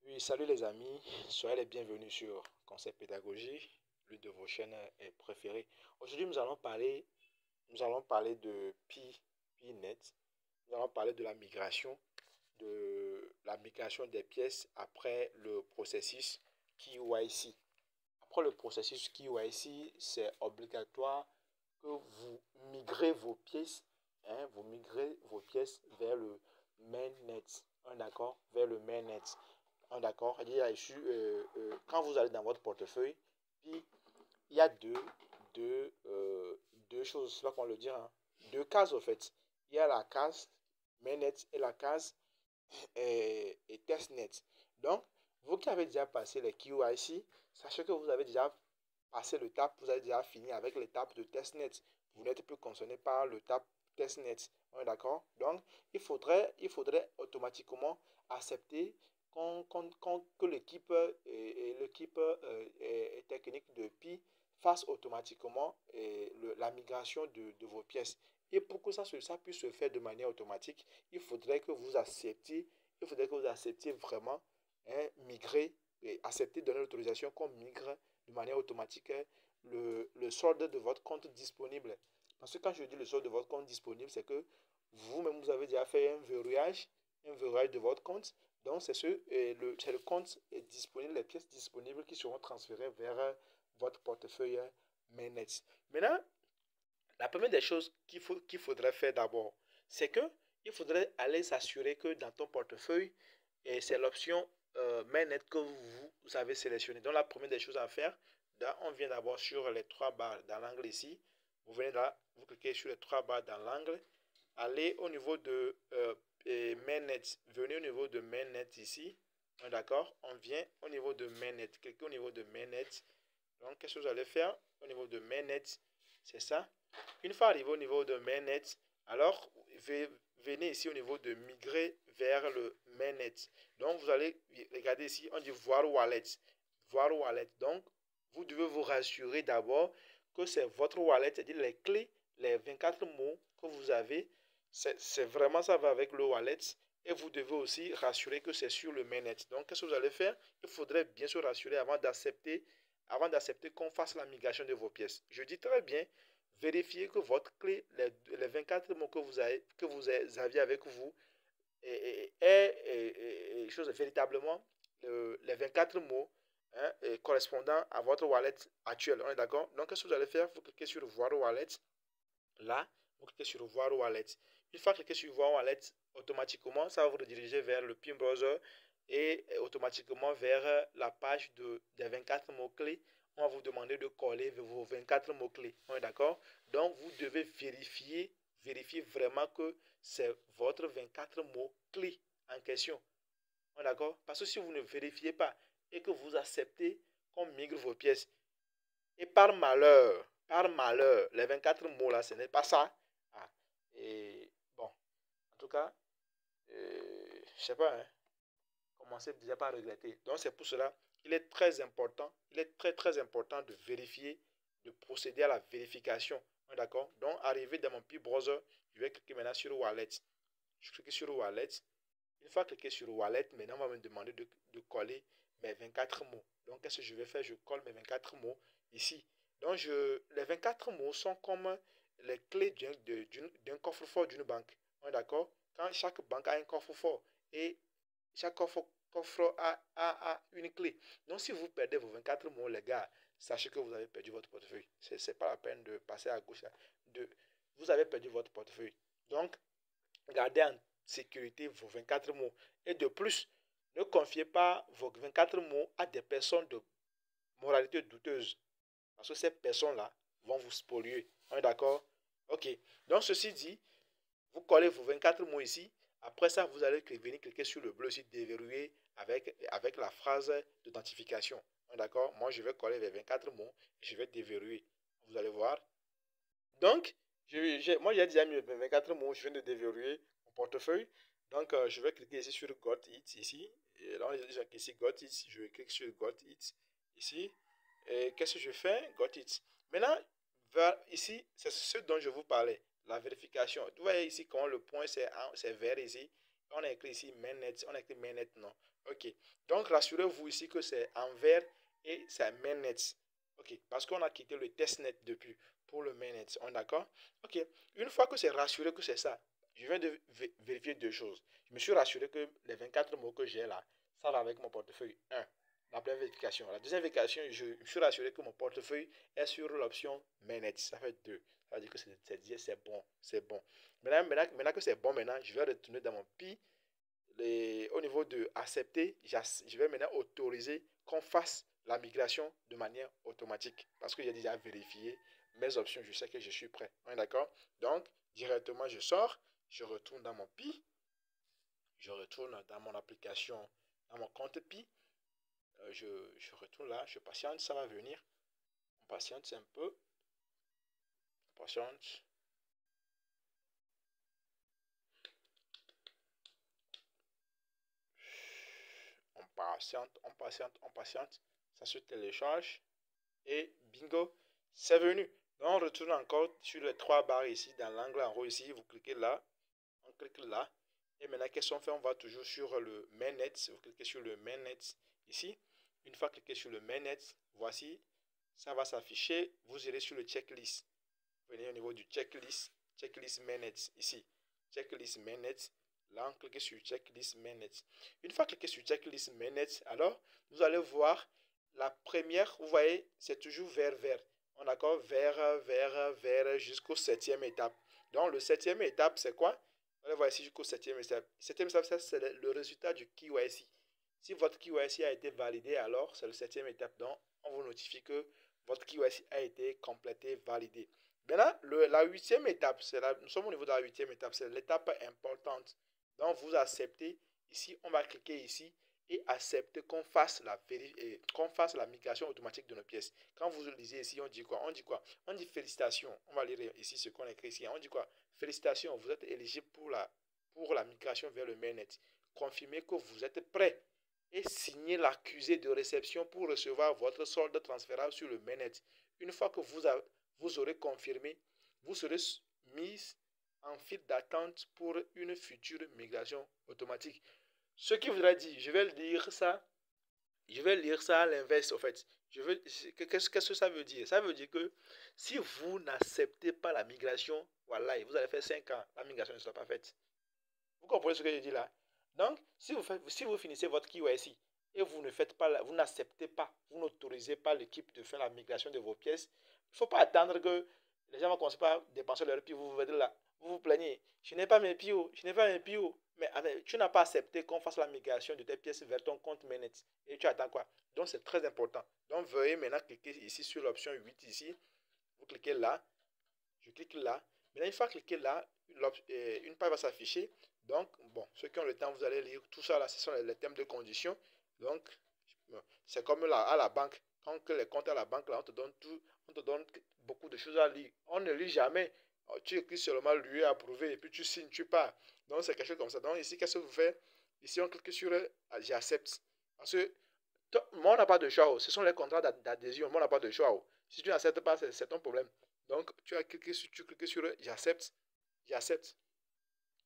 Oui, salut les amis, soyez les bienvenus sur Concept Pédagogie, l'une de vos chaînes préférées. Aujourd'hui, nous allons parler de Pi.net. Nous allons parler de la migration des pièces après le processus KYC. Après le processus KYC, c'est obligatoire que vous migrez vos pièces, vous migrez vos pièces vers le mainnet, d'accord, vers le mainnet. D'accord. Quand vous allez dans votre portefeuille, puis il y a deux choses, c'est là qu'on le dit, hein. Deux cases au fait. Il y a la case mainnet et la case et testnet. Donc, vous qui avez déjà passé les KYC, sachez que vous avez déjà passé l'étape, vous avez déjà fini avec l'étape de testnet. Vous n'êtes plus concerné par l'étape testnet. On est d'accord? Donc, il faudrait automatiquement accepter que l'équipe technique de Pi fasse automatiquement la migration de vos pièces. Et pour que ça puisse se faire de manière automatique, il faudrait que vous acceptiez, vraiment, migrer et accepter de donner l'autorisation qu'on migre de manière automatique le solde de votre compte disponible. Parce que quand je dis le solde de votre compte disponible, c'est que vous-même, vous avez déjà fait un verrouillage de votre compte. Donc, c'est le compte disponible, les pièces disponibles qui seront transférées vers votre portefeuille mainnet. Maintenant, la première des choses qu'il faudrait faire d'abord, c'est que il faudrait aller s'assurer que dans ton portefeuille, et c'est l'option mainnet que vous avez sélectionnée. Donc, la première des choses à faire, on vient d'abord sur les trois barres dans l'angle ici. Vous venez là, vous cliquez sur les trois barres dans l'angle. Allez au niveau de mainnet. Venez au niveau de mainnet ici. D'accord? On vient au niveau de mainnet. Cliquez au niveau de mainnet. Donc, qu'est-ce que vous allez faire au niveau de mainnet? C'est ça. Une fois arrivé au niveau de mainnet, alors venez ici au niveau de migrer vers le mainnet. Donc, vous allez regarder ici, on dit voir wallet. Voir wallet. Donc, vous devez vous rassurer d'abord que c'est votre wallet, c'est-à-dire les clés, les 24 mots que vous avez, c'est vraiment ça va avec le wallet. Et vous devez aussi rassurer que c'est sur le mainnet. Donc, qu'est-ce que vous allez faire? Il faudrait bien se rassurer avant d'accepter qu'on fasse la migration de vos pièces. Je dis très bien, vérifiez que votre clé, les 24 mots que vous aviez avec vous, est chose véritablement les 24 mots, correspondant à votre wallet actuel. On est d'accord? Donc, qu'est-ce que vous allez faire? Vous cliquez sur Voir Wallet. Là, vous cliquez sur Voir Wallet. Une fois cliqué sur Voir Wallet, automatiquement, ça va vous rediriger vers le PIN Browser et automatiquement vers la page des 24 mots-clés. On va vous demander de coller vos 24 mots-clés. On est d'accord? Donc, vous devez vérifier vraiment que c'est votre 24 mots-clés en question. On est d'accord? Parce que si vous ne vérifiez pas et que vous acceptez qu'on migre vos pièces, et par malheur, les 24 mots là, ce n'est pas ça. Ah, et bon, en tout cas, je sais pas, hein, commencez déjà par regretter. Donc c'est pour cela qu'il est très important, il est très très important de vérifier, de procéder à la vérification. D'accord? Donc arrivé dans mon petit browser, je vais cliquer maintenant sur Wallet. Je clique sur Wallet. Une fois cliqué sur Wallet, maintenant on va me demander de coller mes 24 mots. Donc qu'est-ce que je vais faire? Je colle mes 24 mots ici. Donc les 24 mots sont comme les clés d'un coffre-fort d'une banque. On est d'accord? Quand chaque banque a un coffre-fort et chaque coffre a une clé. Donc, si vous perdez vos 24 mots, les gars, sachez que vous avez perdu votre portefeuille. Ce n'est pas la peine de passer à gauche. Vous avez perdu votre portefeuille. Donc, gardez en sécurité vos 24 mots. Et de plus, ne confiez pas vos 24 mots à des personnes de moralité douteuse. Parce que ces personnes-là vont vous spolier. On est d'accord? Ok. Donc, ceci dit, vous collez vos 24 mots ici. Après ça, vous allez venir cliquer sur le bleu ici, déverrouiller avec la phrase d'authentification. D'accord? Moi, je vais coller les 24 mots et je vais déverrouiller. Vous allez voir. Donc, moi, j'ai déjà mis mes 24 mots. Je viens de déverrouiller mon portefeuille. Donc, je vais cliquer ici sur Got It ici. Et là, on est déjà ici Got It. Je vais cliquer sur Got It ici. Et qu'est-ce que je fais? Got It. Maintenant, ici, c'est ce dont je vous parlais. La vérification. Vous voyez ici comment le point c'est vert ici. Quand on a écrit ici mainnet, on a écrit mainnet, non. Ok. Donc, rassurez-vous ici que c'est en vert et c'est mainnet. Ok. Parce qu'on a quitté le testnet depuis pour le mainnet. On est d'accord? Ok. Une fois que c'est rassuré que c'est ça, je viens de vérifier deux choses. Je me suis rassuré que les 24 mots que j'ai là, ça va avec mon portefeuille. Un, la première vérification. La deuxième vérification, je me suis rassuré que mon portefeuille est sur l'option mainnet. Ça fait deux. Ça veut dire que c'est bon. C'est bon. Maintenant que c'est bon, maintenant, je vais retourner dans mon PI. Au niveau de accepter, je vais maintenant autoriser qu'on fasse la migration de manière automatique. Parce que j'ai déjà vérifié mes options. Je sais que je suis prêt. On est d'accord? Donc, directement, je sors. Je retourne dans mon PI. Je retourne dans mon application, dans mon compte PI. Je retourne là. Je patiente. Ça va venir. On patiente un peu. On patiente. On patiente, on patiente, on patiente. Ça se télécharge. Et bingo, c'est venu. Donc on retourne encore sur les trois barres ici, dans l'angle en haut ici. Vous cliquez là. On clique là. Et maintenant, qu'est-ce qu'on fait? On va toujours sur le mainnet. Vous cliquez sur le mainnet ici. Une fois cliqué sur le mainnet, voici. Ça va s'afficher. Vous irez sur le checklist. Venez au niveau du checklist. Checklist mainnet ici. Checklist mainnet. Là, on clique sur checklist mainnet. Une fois cliqué sur checklist mainnet, alors, vous allez voir la première, vous voyez, c'est toujours vert, vert. On est d'accord? Vert, vert, vert, jusqu'au septième étape. Donc, le septième étape, c'est quoi? On va voir ici jusqu'au septième étape. Septième étape, c'est le résultat du KYC. Si votre KYC a été validé, alors, c'est le septième étape. Donc, on vous notifie que votre KYC a été complété, validé. Maintenant, la huitième étape, nous sommes au niveau de la huitième étape, c'est l'étape importante. Donc, vous acceptez. Ici, on va cliquer ici et accepter qu'on fasse la migration automatique de nos pièces. Quand vous lisez ici, on dit quoi? On dit quoi? On dit félicitations. On va lire ici ce qu'on écrit ici. On dit quoi? Félicitations, vous êtes éligible pour la migration vers le mainnet. Confirmez que vous êtes prêt et signez l'accusé de réception pour recevoir votre solde transférable sur le mainnet. Une fois que vous aurez confirmé, vous serez mis en file d'attente pour une future migration automatique. Ce qui voudrait dire, je vais lire ça à l'inverse en fait. Qu'est-ce que ça veut dire? Ça veut dire que si vous n'acceptez pas la migration, voilà, vous allez faire 5 ans, la migration ne sera pas faite. Vous comprenez ce que je dis là? Donc, si vous finissez votre KYC et vous n'acceptez pas, vous n'autorisez pas l'équipe de faire la migration de vos pièces, il ne faut pas attendre que les gens vont commencer par dépenser leur pied, vous là, vous vous plaignez. Je n'ai pas mes pieds, je n'ai pas mes pieds. Mais tu n'as pas accepté qu'on fasse la migration de tes pièces vers ton compte mainnet. Et tu attends quoi? Donc, c'est très important. Donc, veuillez maintenant cliquer ici sur l'option 8 ici. Vous cliquez là. Je clique là. Maintenant, une fois cliqué là, une page va s'afficher. Donc, bon, ceux qui ont le temps, vous allez lire tout ça là. Ce sont les thèmes de conditions. Donc, c'est comme là, à la banque. Quand les comptes à la banque, là, on te donne beaucoup de choses à lire. On ne lit jamais. Tu écris seulement lui approuvé et puis tu signes, tu pars. Donc, c'est quelque chose comme ça. Donc, ici, qu'est-ce que vous faites? Ici, on clique sur j'accepte. Parce que moi, on n'a pas de choix. Ce sont les contrats d'adhésion. Moi, on n'a pas de choix. Si tu n'acceptes pas, c'est ton problème. Donc, tu cliques sur j'accepte. J'accepte.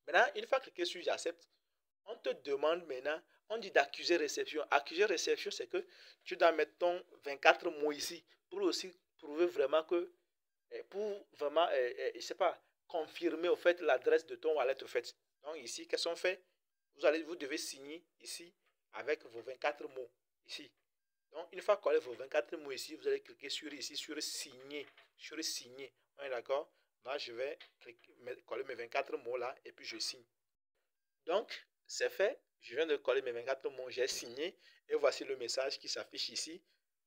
Maintenant, une fois cliqué sur j'accepte, on te demande maintenant, on dit d'accuser réception. Accuser réception, c'est que tu dois mettre ton 24 mots ici pour aussi prouver vraiment que, pour vraiment, je sais pas, confirmer au fait l'adresse de ton wallet au fait. Donc ici, qu'est-ce qu'on fait? Vous devez signer ici avec vos 24 mots ici. Donc une fois collé vos 24 mots ici, vous allez cliquer sur ici sur signer, sur signer. On est d'accord? Là, je vais coller mes 24 mots là et puis je signe. Donc, c'est fait. Je viens de coller mes 24 mots, j'ai signé. Et voici le message qui s'affiche ici.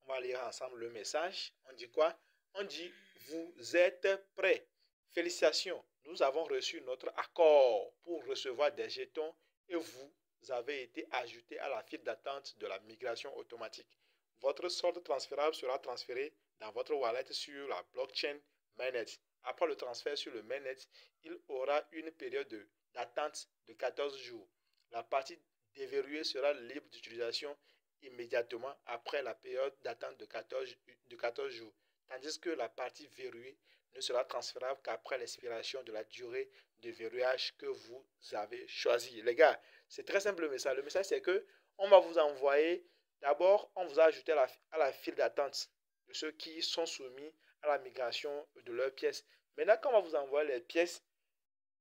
On va lire ensemble le message. On dit quoi? On dit, vous êtes prêts. Félicitations. Nous avons reçu notre accord pour recevoir des jetons et vous avez été ajouté à la file d'attente de la migration automatique. Votre solde transférable sera transféré dans votre wallet sur la blockchain mainnet. Après le transfert sur le mainnet, il aura une période d'attente de 14 jours. La partie déverrouillée sera libre d'utilisation immédiatement après la période d'attente de 14 jours, tandis que la partie verrouillée ne sera transférable qu'après l'expiration de la durée de verrouillage que vous avez choisi. Les gars, C'est très simple le message. Le message, c'est que on va vous envoyer, d'abord, on vous a ajouté à la file d'attente de ceux qui sont soumis à la migration de leurs pièces. Maintenant, quand on va vous envoyer les pièces,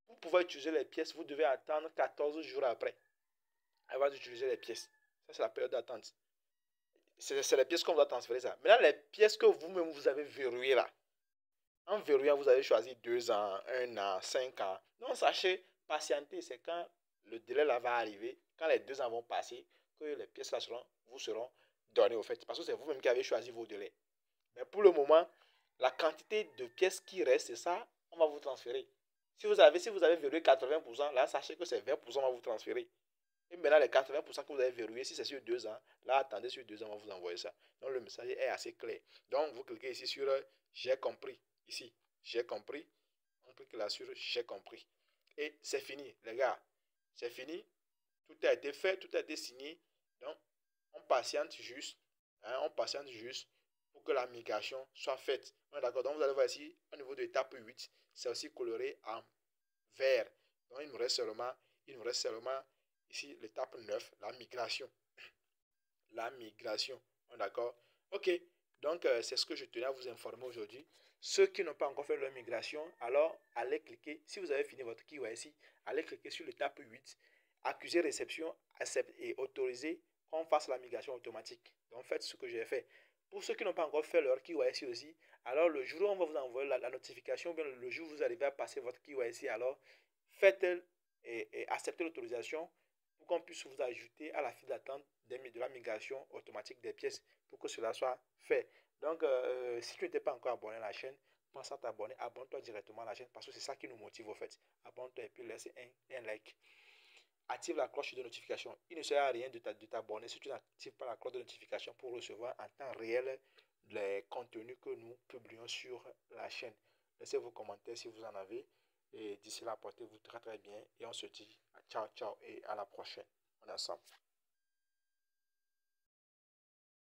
vous pouvez utiliser les pièces, vous devez attendre 14 jours après avant d'utiliser les pièces. Ça, c'est la période d'attente. C'est les pièces qu'on vous a transférées, ça. Maintenant, les pièces que vous-même vous avez verrouillées là, en verrouillant, vous avez choisi 2 ans, 1 an, 5 ans. Non, sachez, patienter, c'est quand le délai là va arriver, quand les 2 ans vont passer, que les pièces là vous seront données au fait. Parce que c'est vous-même qui avez choisi vos délais. Mais pour le moment, la quantité de pièces qui reste, c'est ça, on va vous transférer. Si vous avez verrouillé 80%, là, sachez que c'est 20% on va vous transférer. Et maintenant, les 80% que vous avez verrouillé, si c'est sur 2 ans, là, attendez sur 2 ans, on va vous envoyer ça. Donc, le message est assez clair. Donc, vous cliquez ici sur j'ai compris. Ici, j'ai compris. On clique là sur j'ai compris. Et c'est fini, les gars. C'est fini. Tout a été fait, tout a été signé. Donc, on patiente juste. Hein, on patiente juste pour que la migration soit faite. D'accord. Donc, vous allez voir ici, au niveau de l'étape 8, c'est aussi coloré en vert. Donc, il nous reste seulement ici l'étape 9, la migration. La migration. D'accord. Ok. Donc, c'est ce que je tenais à vous informer aujourd'hui. Ceux qui n'ont pas encore fait leur migration, alors allez cliquer. Si vous avez fini votre KYC, allez cliquer sur l'étape 8, accuser réception, accepter et autoriser qu'on fasse la migration automatique. Donc, faites ce que j'ai fait. Pour ceux qui n'ont pas encore fait leur KYC aussi, alors le jour où on va vous envoyer la notification, bien le jour où vous arrivez à passer votre KYC, alors faites et acceptez l'autorisation pour qu'on puisse vous ajouter à la file d'attente de la migration automatique des pièces pour que cela soit fait. Donc, si tu n'étais pas encore abonné à la chaîne, pense à t'abonner, abonne-toi directement à la chaîne parce que c'est ça qui nous motive au fait. Abonne-toi et puis laisse un like. Active la cloche de notification. Il ne sert à rien de t'abonner si tu n'actives pas la cloche de notification pour recevoir en temps réel les contenus que nous publions sur la chaîne. Laissez vos commentaires si vous en avez. Et d'ici là, portez-vous très très bien. Et on se dit ciao, ciao et à la prochaine. On est ensemble.